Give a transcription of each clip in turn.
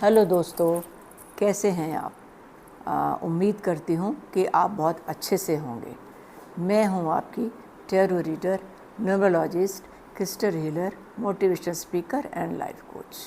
Hello दोस्तों, कैसे हैं आप? उम्मीद करती हूँ कि आप बहुत अच्छे से होंगे। मैं हूँ आपकी tarot reader, numerologist, crystal healer, motivational speaker and life coach.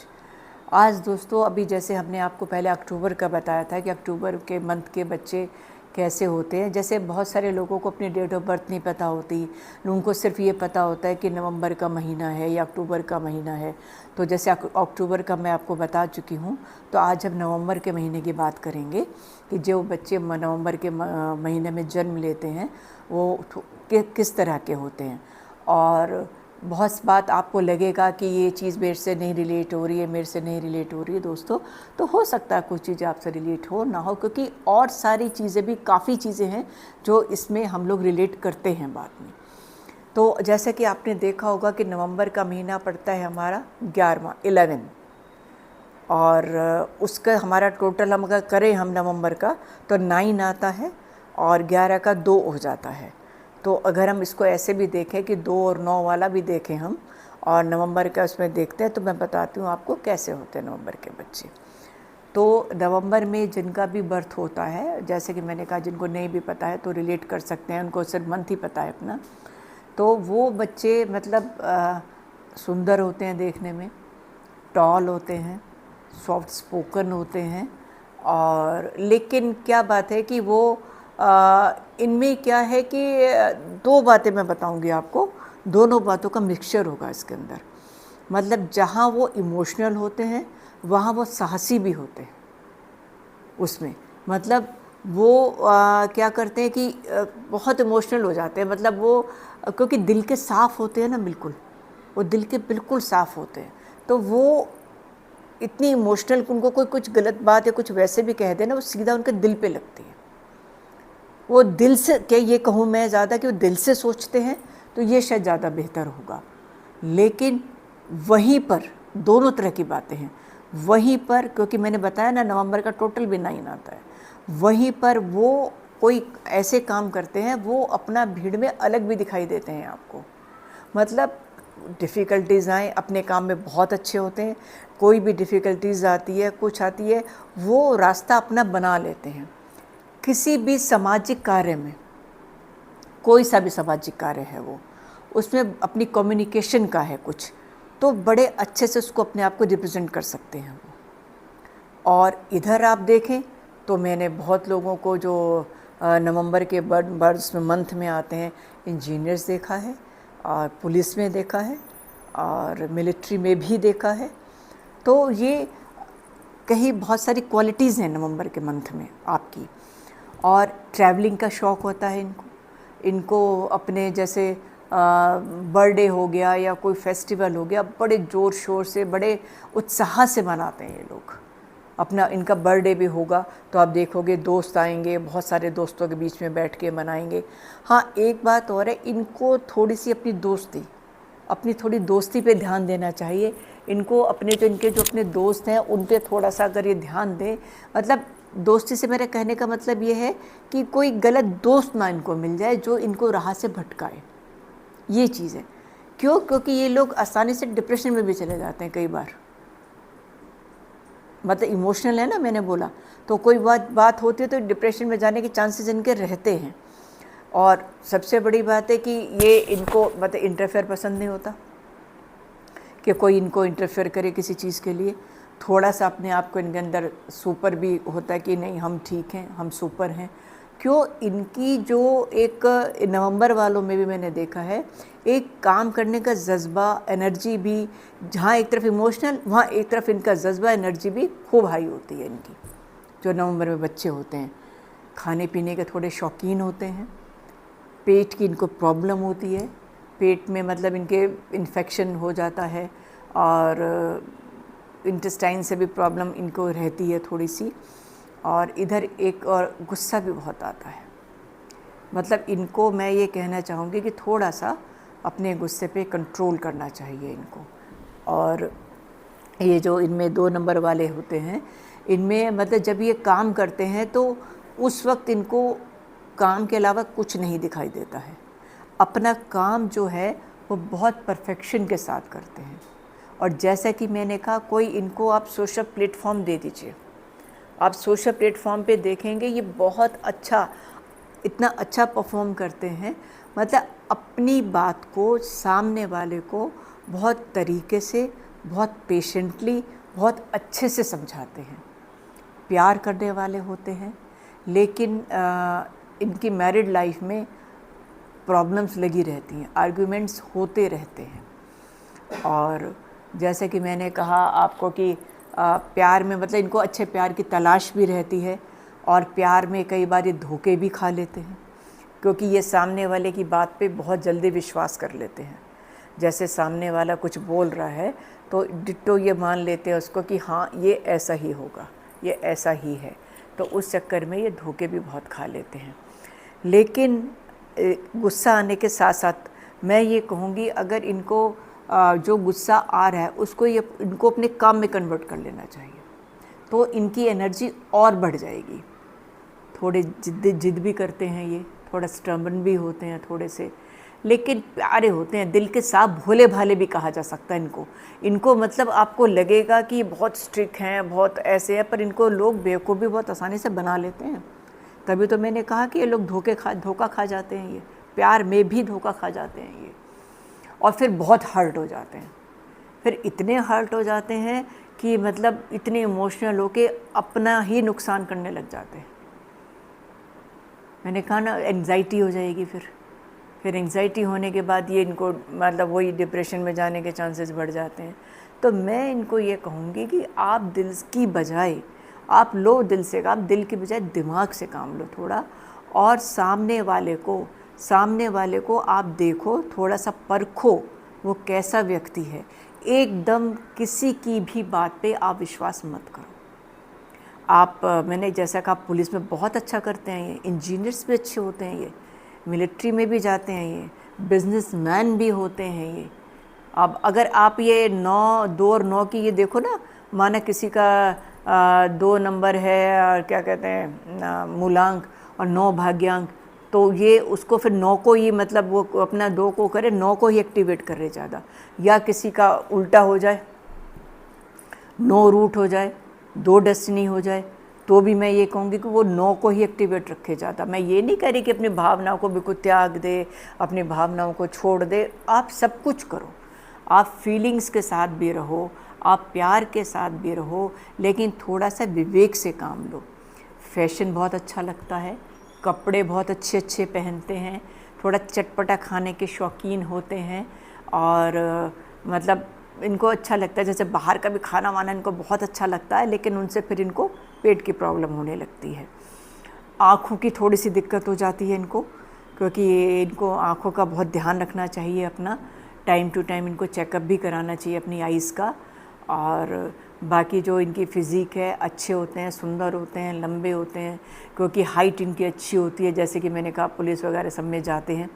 आज दोस्तों, अभी जैसे हमने आपको पहले अक्टूबर का बताया था कि अक्टूबर के मंथ के बच्चे कैसे होते हैं। जैसे बहुत सारे लोगों को अपनी डेट ऑफ बर्थ नहीं पता होती, उनको सिर्फ ये पता होता है कि नवंबर का महीना है या अक्टूबर का महीना है। तो जैसे अक्टूबर का मैं आपको बता चुकी हूँ, तो आज हम नवंबर के महीने की बात करेंगे कि जो बच्चे नवंबर के महीने में जन्म लेते हैं वो किस तरह के होते हैं। और बहुत बात आपको लगेगा कि ये चीज़ मेरे से नहीं रिलेट हो रही है, मेरे से नहीं रिलेट हो रही है दोस्तों। तो हो सकता है कुछ चीज़ें आपसे रिलेट हो ना हो, क्योंकि और सारी चीज़ें भी, काफ़ी चीज़ें हैं जो इसमें हम लोग रिलेट करते हैं बाद में। तो जैसे कि आपने देखा होगा कि नवंबर का महीना पड़ता है हमारा 11वां 11, और उसका हमारा टोटल हम अगर करें हम नवंबर का तो 9 आता है और 11 का 2 हो जाता है। तो अगर हम इसको ऐसे भी देखें कि 2 और 9 वाला भी देखें हम, और नवंबर का उसमें देखते हैं, तो मैं बताती हूँ आपको कैसे होते हैं नवंबर के बच्चे। तो नवंबर में जिनका भी बर्थ होता है, जैसे कि मैंने कहा, जिनको नहीं भी पता है तो रिलेट कर सकते हैं, उनको सिर्फ मंथ ही पता है अपना। तो वो बच्चे मतलब सुंदर होते हैं देखने में, टॉल होते हैं, सॉफ्ट स्पोकन होते हैं। और लेकिन क्या बात है कि वो इनमें क्या है कि दो बातें मैं बताऊंगी आपको, दोनों बातों का मिक्सचर होगा इसके अंदर। मतलब जहाँ वो इमोशनल होते हैं वहाँ वो साहसी भी होते हैं उसमें। मतलब वो क्या करते हैं कि बहुत इमोशनल हो जाते हैं। मतलब वो क्योंकि दिल के साफ़ होते हैं ना, बिल्कुल वो दिल के बिल्कुल साफ़ होते हैं, तो वो इतनी इमोशनल, उनको कोई कुछ गलत बात या कुछ वैसे भी कह देना, वो सीधा उनके दिल पे लगती है। वो दिल से, क्या ये कहूँ मैं ज़्यादा कि वो दिल से सोचते हैं, तो ये शायद ज़्यादा बेहतर होगा। लेकिन वहीं पर दोनों तरह की बातें हैं। वहीं पर, क्योंकि मैंने बताया ना नवंबर का टोटल भी 9 आता है, वहीं पर वो कोई ऐसे काम करते हैं, वो अपना भीड़ में अलग भी दिखाई देते हैं आपको। मतलब डिफ़िकल्टीज़ आएँ, अपने काम में बहुत अच्छे होते हैं। कोई भी डिफ़िकल्टीज़ आती है, कुछ आती है, वो रास्ता अपना बना लेते हैं। किसी भी सामाजिक कार्य में, कोई सा भी सामाजिक कार्य है वो, उसमें अपनी कम्युनिकेशन का है कुछ, तो बड़े अच्छे से उसको अपने आप को रिप्रेजेंट कर सकते हैं वो। और इधर आप देखें तो मैंने बहुत लोगों को जो नवंबर के बर्ड्स में मंथ में आते हैं, इंजीनियर्स देखा है, और पुलिस में देखा है, और मिलिट्री में भी देखा है। तो ये कहीं बहुत सारी क्वालिटीज़ हैं नवंबर के मंथ में आपकी। और ट्रैवलिंग का शौक़ होता है इनको। इनको अपने जैसे बर्थडे हो गया या कोई फेस्टिवल हो गया, बड़े ज़ोर शोर से, बड़े उत्साह से मनाते हैं ये लोग। अपना इनका बर्थडे भी होगा तो आप देखोगे दोस्त आएंगे, बहुत सारे दोस्तों के बीच में बैठ के मनाएंगे। हाँ, एक बात और है, इनको थोड़ी सी अपनी थोड़ी दोस्ती पे ध्यान देना चाहिए। इनको अपने जो अपने दोस्त हैं उन पे थोड़ा सा अगर ये ध्यान दें, मतलब दोस्ती से मेरे कहने का मतलब ये है कि कोई गलत दोस्त ना इनको मिल जाए जो इनको राह से भटकाए, ये चीज़ है। क्यों? क्योंकि ये लोग आसानी से डिप्रेशन में भी चले जाते हैं कई बार। मतलब इमोशनल है ना, मैंने बोला, तो कोई बात होती है तो डिप्रेशन में जाने के चांसेस इनके रहते हैं। और सबसे बड़ी बात है कि ये इनको मतलब इंटरफेयर पसंद नहीं होता, कि कोई इनको इंटरफेयर करे किसी चीज़ के लिए। थोड़ा सा अपने आप को इनके अंदर सुपर भी होता है कि नहीं, हम ठीक हैं, हम सुपर हैं। क्यों? इनकी जो एक नवंबर वालों में भी मैंने देखा है, एक काम करने का जज्बा, एनर्जी भी, जहाँ एक तरफ इमोशनल, वहाँ एक तरफ इनका जज्बा, एनर्जी भी खूब हाई होती है इनकी। जो नवंबर में बच्चे होते हैं, खाने पीने के थोड़े शौकीन होते हैं। पेट की इनको प्रॉब्लम होती है, पेट में मतलब इनके इन्फेक्शन हो जाता है, और इंटेस्टाइन से भी प्रॉब्लम इनको रहती है थोड़ी सी। और इधर एक और गुस्सा भी बहुत आता है। मतलब इनको मैं ये कहना चाहूँगी कि थोड़ा सा अपने गुस्से पे कंट्रोल करना चाहिए इनको। और ये जो इनमें 2 नंबर वाले होते हैं, इनमें मतलब जब ये काम करते हैं तो उस वक्त इनको काम के अलावा कुछ नहीं दिखाई देता है। अपना काम जो है वो बहुत परफेक्शन के साथ करते हैं, और जैसा कि मैंने कहा, कोई इनको आप सोशल प्लेटफॉर्म दे दीजिए। आप सोशल प्लेटफॉर्म पे देखेंगे ये बहुत अच्छा, इतना अच्छा परफॉर्म करते हैं, मतलब अपनी बात को सामने वाले को बहुत तरीके से, बहुत पेशेंटली, बहुत अच्छे से समझाते हैं। प्यार करने वाले होते हैं, लेकिन इनकी मैरिड लाइफ में प्रॉब्लम्स लगी रहती हैं, आर्ग्यूमेंट्स होते रहते हैं। और जैसे कि मैंने कहा आपको कि प्यार में मतलब इनको अच्छे प्यार की तलाश भी रहती है, और प्यार में कई बार ये धोखे भी खा लेते हैं, क्योंकि ये सामने वाले की बात पे बहुत जल्दी विश्वास कर लेते हैं। जैसे सामने वाला कुछ बोल रहा है तो डिट्टो ये मान लेते हैं उसको कि हाँ ये ऐसा ही होगा, ये ऐसा ही है, तो उस चक्कर में ये धोखे भी बहुत खा लेते हैं। लेकिन गुस्सा आने के साथ साथ मैं ये कहूँगी, अगर इनको जो गुस्सा आ रहा है उसको ये इनको अपने काम में कन्वर्ट कर लेना चाहिए, तो इनकी एनर्जी और बढ़ जाएगी। थोड़े जिद भी करते हैं ये, थोड़ा स्टर्बन भी होते हैं थोड़े से, लेकिन प्यारे होते हैं, दिल के साफ भोले भाले भी कहा जा सकता है इनको मतलब आपको लगेगा कि बहुत स्ट्रिक्ट हैं, बहुत ऐसे हैं, पर इनको लोग बेवकूफ़ भी बहुत आसानी से बना लेते हैं। तभी तो मैंने कहा कि ये लोग धोखा खा जाते हैं, ये प्यार में भी धोखा खा जाते हैं ये, और फिर बहुत हर्ट हो जाते हैं। फिर इतने हर्ट हो जाते हैं कि मतलब इतने इमोशनल होके अपना ही नुकसान करने लग जाते हैं। मैंने कहा ना, एंग्जाइटी हो जाएगी। फिर एंग्जाइटी होने के बाद ये इनको मतलब वही डिप्रेशन में जाने के चांसेस बढ़ जाते हैं। तो मैं इनको ये कहूँगी कि आप दिल की बजाय आप लो दिल से, आप दिल की बजाय दिमाग से काम लो थोड़ा, और सामने वाले को आप देखो, थोड़ा सा परखो वो कैसा व्यक्ति है। एकदम किसी की भी बात पे आप विश्वास मत करो। आप मैंने जैसा कहा, पुलिस में बहुत अच्छा करते हैं ये, इंजीनियर्स भी अच्छे होते हैं ये, मिलिट्री में भी जाते हैं ये, बिजनेसमैन भी होते हैं ये। अब अगर आप ये 2 और 9 की ये देखो ना, माना किसी का 2 नंबर है और क्या कहते हैं मूलांक और 9 भाग्यांक, तो ये उसको फिर 9 को ही मतलब वो अपना 2 को करे, 9 को ही एक्टिवेट करे ज़्यादा। या किसी का उल्टा हो जाए, 9 रूट हो जाए, 2 डेस्टिनी हो जाए, तो भी मैं ये कहूँगी कि वो 9 को ही एक्टिवेट रखे ज़्यादा। मैं ये नहीं कह रही कि अपनी भावनाओं को बिल्कुल त्याग दे, अपनी भावनाओं को छोड़ दे। आप सब कुछ करो, आप फीलिंग्स के साथ भी रहो, आप प्यार के साथ भी रहो, लेकिन थोड़ा सा विवेक से काम लो। फैशन बहुत अच्छा लगता है, कपड़े बहुत अच्छे अच्छे पहनते हैं, थोड़ा चटपटा खाने के शौकीन होते हैं, और मतलब इनको अच्छा लगता है, जैसे बाहर का भी खाना वाना इनको बहुत अच्छा लगता है, लेकिन उनसे फिर इनको पेट की प्रॉब्लम होने लगती है। आँखों की थोड़ी सी दिक्कत हो जाती है इनको, क्योंकि इनको आँखों का बहुत ध्यान रखना चाहिए अपना, टाइम टू टाइम इनको चेकअप भी कराना चाहिए अपनी आइज़ का। और बाकी जो इनकी फ़िज़ीक है, अच्छे होते हैं, सुंदर होते हैं, लंबे होते हैं, क्योंकि हाइट इनकी अच्छी होती है। जैसे कि मैंने कहा, पुलिस वगैरह सब में जाते हैं,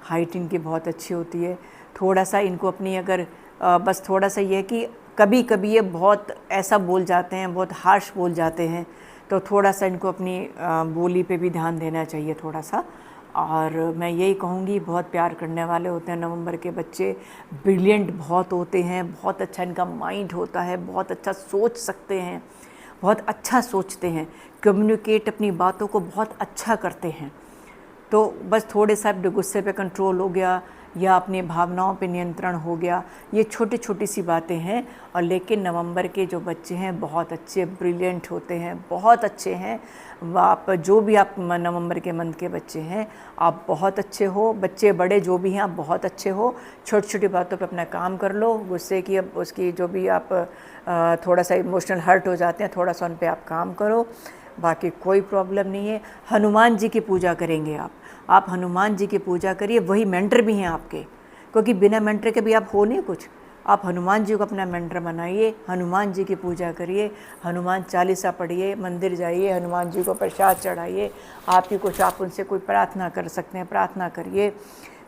हाइट इनकी बहुत अच्छी होती है। थोड़ा सा इनको अपनी अगर बस थोड़ा सा ये है कि कभी कभी ये बहुत ऐसा बोल जाते हैं, बहुत हार्श बोल जाते हैं, तो थोड़ा सा इनको अपनी बोली पे भी ध्यान देना चाहिए थोड़ा सा। और मैं यही कहूँगी, बहुत प्यार करने वाले होते हैं नवंबर के बच्चे, ब्रिलियंट बहुत होते हैं, बहुत अच्छा इनका माइंड होता है, बहुत अच्छा सोच सकते हैं, बहुत अच्छा सोचते हैं, कम्युनिकेट अपनी बातों को बहुत अच्छा करते हैं। तो बस थोड़े सा गुस्से पे कंट्रोल हो गया या अपनी भावनाओं पे नियंत्रण हो गया, ये छोटी छोटी सी बातें हैं। और लेकिन नवंबर के जो बच्चे हैं बहुत अच्छे, ब्रिलियंट होते हैं, बहुत अच्छे हैं। आप जो भी आप नवंबर के मंथ के बच्चे हैं, आप बहुत अच्छे हो। बच्चे बड़े जो भी हैं, आप बहुत अच्छे हो। छोटी छोटी बातों पे अपना काम कर लो। गुस्से की अब उसकी जो भी आप थोड़ा सा इमोशनल हर्ट हो जाते हैं, थोड़ा सा उन पे आप काम करो, बाकी कोई प्रॉब्लम नहीं है। हनुमान जी की पूजा करेंगे आप हनुमान जी की पूजा करिए, वही मेंटर भी हैं आपके, क्योंकि बिना मेंटर के भी आप हो नहीं कुछ। आप हनुमान जी को अपना मेंटर बनाइए, हनुमान जी की पूजा करिए, हनुमान चालीसा पढ़िए, मंदिर जाइए, हनुमान जी को प्रसाद चढ़ाइए। आपकी कुछ आप उनसे कोई प्रार्थना कर सकते हैं, प्रार्थना करिए।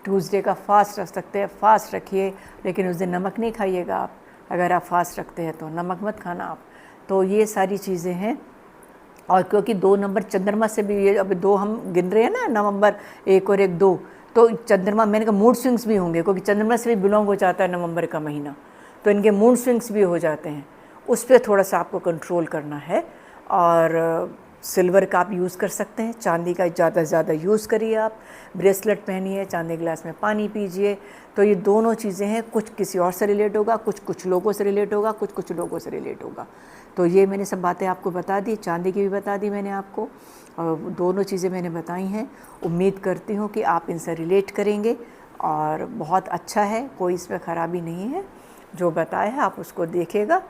ट्यूसडे का फास्ट रख सकते हैं, फास्ट रखिए, लेकिन उस दिन नमक नहीं खाइएगा आप। अगर आप फास्ट रखते हैं तो नमक मत खाना आप। तो ये सारी चीज़ें हैं। और क्योंकि 2 नंबर चंद्रमा से भी, ये अब 2 हम गिन रहे हैं ना, नवंबर 1 और 1 2, तो चंद्रमा, मैंने कहा मूड स्विंग्स भी होंगे, क्योंकि चंद्रमा से भी बिलोंग हो जाता है नवंबर का महीना। तो इनके मूड स्विंग्स भी हो जाते हैं, उस पर थोड़ा सा आपको कंट्रोल करना है। और सिल्वर का आप यूज़ कर सकते हैं, चांदी का ज़्यादा से ज़्यादा यूज़ करिए। आप ब्रेसलेट पहनिए, चांदी गिलास में पानी पीजिए। तो ये दोनों चीज़ें हैं, कुछ किसी और से रिलेट होगा, कुछ लोगों से रिलेट होगा, कुछ लोगों से रिलेट होगा। तो ये मैंने सब बातें आपको बता दी, चांदी की भी बता दी मैंने आपको, और दोनों चीज़ें मैंने बताई हैं। उम्मीद करती हूँ कि आप इनसे रिलेट करेंगे और बहुत अच्छा है, कोई इसमें ख़राबी नहीं है। जो बताया है आप उसको देखिएगा।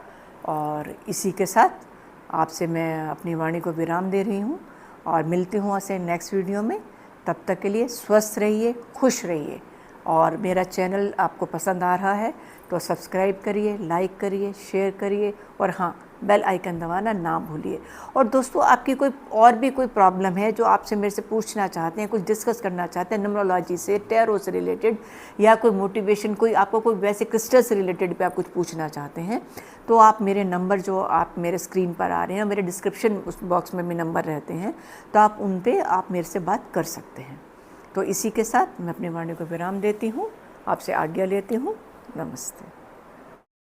और इसी के साथ आपसे मैं अपनी वाणी को विराम दे रही हूँ और मिलती हूँ आपसे नेक्स्ट वीडियो में। तब तक के लिए स्वस्थ रहिए, खुश रहिए। और मेरा चैनल आपको पसंद आ रहा है तो सब्सक्राइब करिए, लाइक करिए, शेयर करिए, और हाँ, बेल आइकन दबाना ना भूलिए। और दोस्तों, आपकी कोई और भी कोई प्रॉब्लम है जो आपसे मेरे से पूछना चाहते हैं, कुछ डिस्कस करना चाहते हैं न्यूमरोलॉजी से, टैरो से रिलेटेड, या कोई मोटिवेशन, कोई आपको कोई वैसे क्रिस्टल से रिलेटेड पे आप कुछ पूछना चाहते हैं, तो आप मेरे नंबर जो आप मेरे स्क्रीन पर आ रहे हैं, मेरे डिस्क्रिप्शन उस बॉक्स में भी नंबर रहते हैं, तो आप उन पर आप मेरे से बात कर सकते हैं। तो इसी के साथ मैं अपनी वाणी को विराम देती हूँ, आपसे आज्ञा लेती हूँ। नमस्ते।